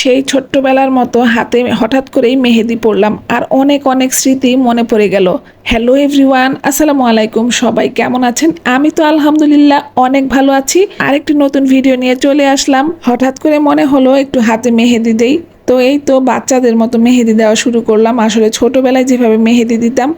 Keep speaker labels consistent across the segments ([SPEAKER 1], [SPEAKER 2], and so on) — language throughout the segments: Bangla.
[SPEAKER 1] সেই ছোট্টবেলার মতো হাতে হঠাৎ করেই মেহেদি পড়লাম আর অনেক অনেক স্মৃতি মনে পড়ে গেল। হ্যালো এভরিওয়ান, আসসালামু আলাইকুম। সবাই কেমন আছেন? আমি তো আলহামদুলিল্লাহ অনেক ভালো আছি। আরেকটি নতুন ভিডিও নিয়ে চলে আসলাম। হঠাৎ করে মনে হলো একটু হাতে মেহেদি দেই। তো এই তো বাচ্চাদের মতো মেহেদি দেওয়া শুরু করলাম। আসলে ছোটবেলায় যেভাবে মেহেদি দিতাম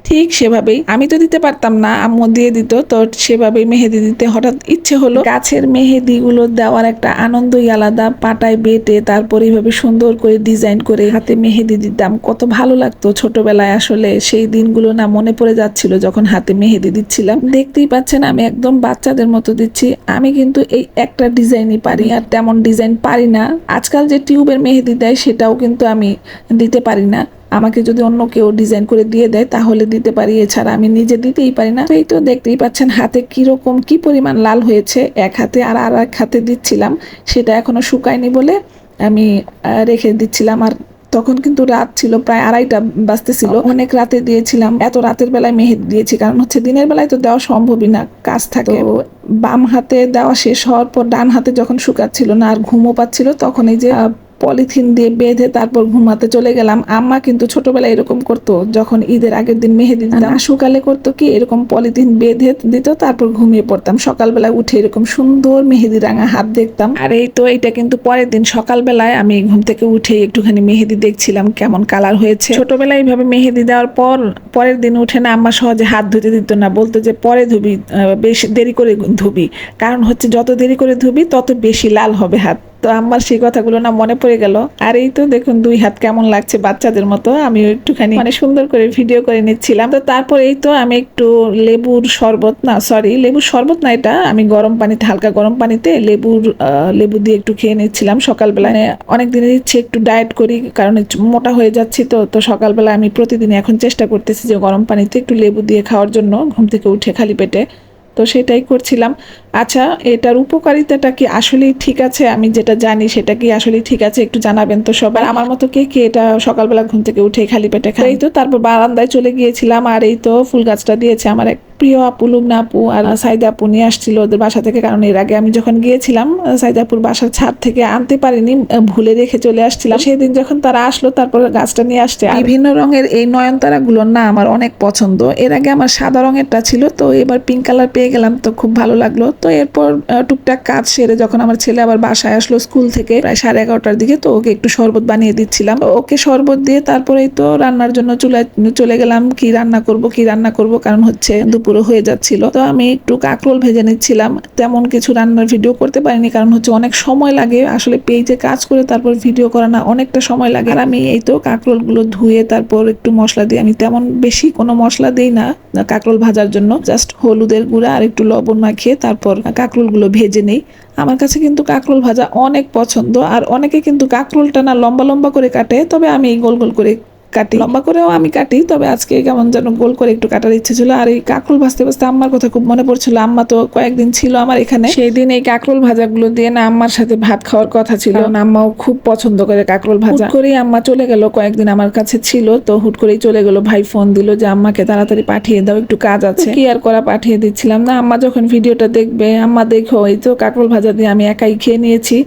[SPEAKER 1] ঠিক সেভাবেই, আমি তো দিতে পারতাম না, আম্মু দিয়ে দিত, তো সেভাবেই মেহেদি দিতে হঠাৎ ইচ্ছে হলো। গাছের মেহেদি গুলো দেওয়ার একটা আনন্দই আলাদা। পাটায় বেটে তারপর এইভাবে সুন্দর করে ডিজাইন করে হাতে মেহেদি দিতাম, কত ভালো লাগতো ছোটবেলায়। আসলে সেই দিনগুলো না মনে পড়ে যাচ্ছিল যখন হাতে মেহেদি দিচ্ছিলাম। দেখতেই পাচ্ছেন আমি একদম বাচ্চাদের মতো দিচ্ছি। আমি কিন্তু এই একটা ডিজাইনই পারি, আর তেমন ডিজাইন পারি না। আজকাল যে টিউবের মেহেদি দেয় সেটাও কিন্তু আমি দিতে পারি না। আমাকে যদি অন্য কেউ ডিজাইন করে দিয়ে দেয় তাহলে দিতে পারি, এছাড়া আমি নিজে দিতেই পারি না। তো এই তো দেখতেই পাচ্ছেন হাতে কিরকম কি পরিমাণ লাল হয়েছে। এক হাতে আর এক হাতে দিচ্ছিলাম, সেটা এখনো শুকায়নি বলে আমি রেখে দিচ্ছিলাম। আর তখন কিন্তু রাত ছিল, প্রায় 2:30 বাজতেছিল। অনেক রাতে দিয়েছিলাম, এত রাতের বেলায় মেহেদি দিয়েছি, কারণ হচ্ছে দিনের বেলায় তো দেওয়া সম্ভবই না, কাজ থাকে। তো বাম হাতে দেওয়া শেষ হওয়ার পর ডান হাতে যখন শুকাচ্ছিল না আর ঘুমও পাচ্ছিল, তখন এই যে পলিথিন দিয়ে বেঁধে তারপর ঘুমাতে চলে গেলাম। আম্মা কিন্তু ছোটবেলায় এরকম করতো, যখন ঈদের আগের দিন মেহেদি দিতাম, সকালে করতো কি এরকম পলিথিন বেঁধে দিত, তারপর ঘুমিয়ে পড়তাম। সকালবেলা উঠে এরকম সুন্দর মেহেদি রাঙা হাত দেখতাম। আর এই তো এইটা কিন্তু পরের দিন সকালবেলায় আমি ঘুম থেকে উঠে একটুখানি মেহেদি দেখছিলাম কেমন কালার হয়েছে। ছোটবেলায় এইভাবে মেহেদি দেওয়ার পর পরের দিন উঠে না আম্মা সহজে হাত ধুতে দিত না, বলতো যে পরে ধুবি, বেশি দেরি করে ধুবি, কারণ হচ্ছে যত দেরি করে ধুবি তত বেশি লাল হবে হাত। তো আমার সেই কথাগুলো না মনে পড়ে গেল। আর এই তো দেখুন দুই হাত কেমন লাগছে বাচ্চাদের মতো। আমি একটুখানি মানে সুন্দর করে ভিডিও করে নিচ্ছিলাম। তো তারপর এই তো আমি একটু লেবুর শরবত, না সরি লেবুর শরবত না, এটা আমি গরম পানিতে, হালকা গরম পানিতে লেবু দিয়ে একটু খেয়ে নিচ্ছিলাম সকালবেলায়। অনেক দিনের ইচ্ছে একটু ডায়েট করি, কারণ মোটা হয়ে যাচ্ছি। তো সকালবেলা আমি প্রতিদিন এখন চেষ্টা করতেছি যে গরম পানিতে একটু লেবু দিয়ে খাওয়ার জন্য, ঘুম থেকে উঠে খালি পেটে। তো সেটাই করছিলাম। আচ্ছা, এটার উপকারিতাটা কি আসলেই ঠিক আছে? আমি যেটা জানি সেটা কি আসলেই ঠিক আছে একটু জানাবেন তো সবার। আমার মতো কে কে এটা সকালবেলা ঘুম থেকে উঠে খালি পেটে খায়? এই তো তারপর বারান্দায় চলে গিয়েছিলাম, আর এই তো ফুল গাছটা দিয়েছে আমার এক প্রিয় আপু, লুবনা আপু আর সাইদা আপু নিয়ে আসছিল ওদের বাসা থেকে। কারণ এর আগে আমি যখন গিয়েছিলাম সাইদা আপুর বাসার ছাদ থেকে আনতে পারিনি, ভুলে রেখে চলে আসছিলাম। সেদিন যখন তারা আসলো তারপর গাছটা নিয়ে আসছে। বিভিন্ন রঙের এই নয়নতারা গুলো না আমার অনেক পছন্দ। এর আগে আমার সাদা রঙেরটা ছিল, তো এবার পিঙ্ক কালার পেয়ে গেলাম, তো খুব ভালো লাগলো। তো এরপর টুকটাক কাজ সেরে যখন আমার ছেলে আবার বাসায় আসলো স্কুল থেকে প্রায় 11:30টার দিকে, তো ওকে একটু শরবত বানিয়ে দিচ্ছিলাম। ওকে শরবত দিয়ে তারপরেই তো রান্নার জন্য চুলায় চলে গেলাম। কি রান্না করব কারণ হচ্ছে দুপুরও হয়ে যাচ্ছিল। তো আমি একটু কাঁকরোল ভেজে নিচ্ছিলাম। তেমন কিছু রান্নার ভিডিও করতে পারিনি, কারণ হচ্ছে অনেক সময় লাগে আসলে পেজে কাজ করে তারপর ভিডিও করা না অনেকটা সময় লাগে। আর আমি এই তো কাঁকরোল গুলো ধুয়ে তারপর একটু মশলা দিয়ে, আমি তেমন বেশি কোনো মশলা দিই না কাঁকরোল ভাজার জন্য, জাস্ট হলুদের গুঁড়া আর একটু লবণ মাখিয়ে তারপর কাঁকরোল গুলো ভেজে নেই। আমার কাছে কিন্তু কাঁকরোল ভাজা অনেক পছন্দ। আর অনেকে কিন্তু কাঁকরোলটা না লম্বা লম্বা করে কাটে, তবে আমি গোল গোল করে কাটি। লম্বা করেও আমি কাটি, তবে আজকে কেমন যেন গোল করে একটু কাটার ইচ্ছে ছিল। আর এই কাঁকরোল ভাজতে ভাজতে আম্মার কথা খুব মনে পড়ছিল। আম্মা তো কয়েকদিন ছিল আমার এখানে, সেই দিন এই কাঁকরোল ভাজাগুলো দিয়ে না আম্মার সাথে ভাত খাওয়ার কথা ছিল। আম্মাও খুব পছন্দ করে কাঁকরোল ভাজা। হুট করেই আম্মা চলে গেল, কয়েকদিন আমার কাছে ছিল, তো হুট করেই চলে গেল। ভাই ফোন দিল যে আম্মাকে তাড়াতাড়ি পাঠিয়ে দাও, একটু কাজ আছে। কি আর করা, পাঠিয়ে দিচ্ছিলাম। না আম্মা যখন ভিডিওটা দেখবে, আম্মা দেখো এই তো কাঁকরোল ভাজা দিয়ে আমি একাই খেয়ে নিয়েছি।